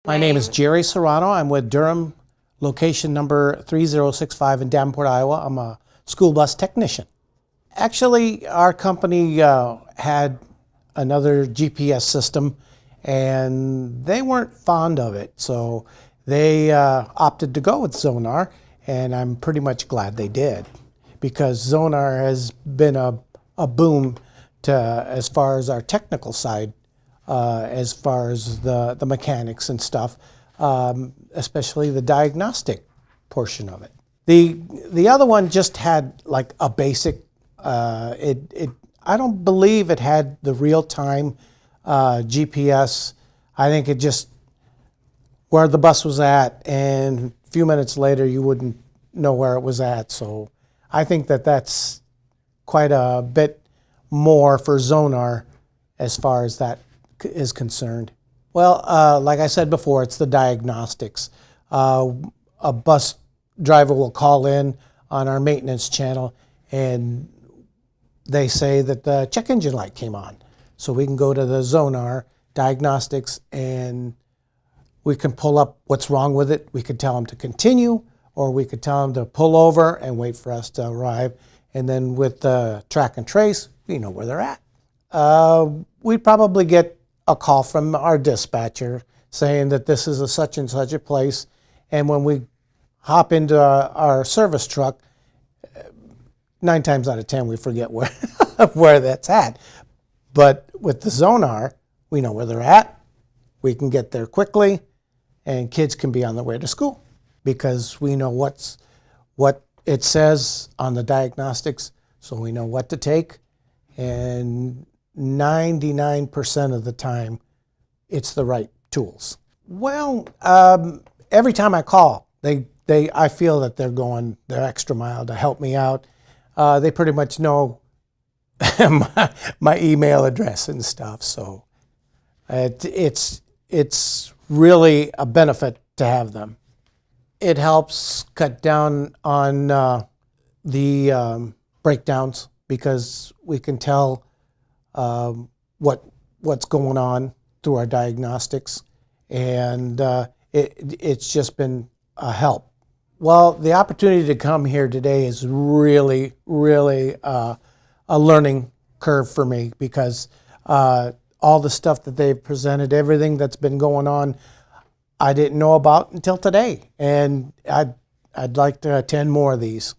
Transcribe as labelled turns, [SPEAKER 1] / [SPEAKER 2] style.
[SPEAKER 1] My name is Jerry Serrano. I'm with Durham, location number 3065 in Davenport, Iowa. I'm a school bus technician. Actually, our company had another GPS system, and they weren't fond of it, so they opted to go with Zonar, and I'm pretty much glad they did, because Zonar has been a boom to as far as our technical side, as far as the mechanics and stuff, especially the diagnostic portion of it. The other one just had like a basic. I don't believe it had the real-time GPS. I think it just where the bus was at, and a few minutes later you wouldn't know where it was at. So I think that that's quite a bit more for Zonar as far as that is concerned. Well, like I said before, it's the diagnostics. A bus driver will call in on our maintenance channel, and they say that the check engine light came on. So we can go to the Zonar diagnostics and we can pull up what's wrong with it. We could tell them to continue, or we could tell them to pull over and wait for us to arrive. And then with the track and trace, we know where they're at. We'd probably get a call from our dispatcher saying that this is a such and such a place. And when we hop into our service truck, 9 times out of 10 we forget where where that's at. But with the Zonar, we know where they're at. We can get there quickly, and kids can be on their way to school because we know what it says on the diagnostics, so we know what to take. And 99% of the time, it's the right tools. Well, every time I call, I feel that they're going their extra mile to help me out. They pretty much know my email address and stuff, so it's really a benefit to have them. It helps cut down on the breakdowns, because we can tell what's going on through our diagnostics, and it's just been a help. Well, the opportunity to come here today is really, really a learning curve for me, because all the stuff that they've presented, everything that's been going on, I didn't know about until today, and I'd like to attend more of these.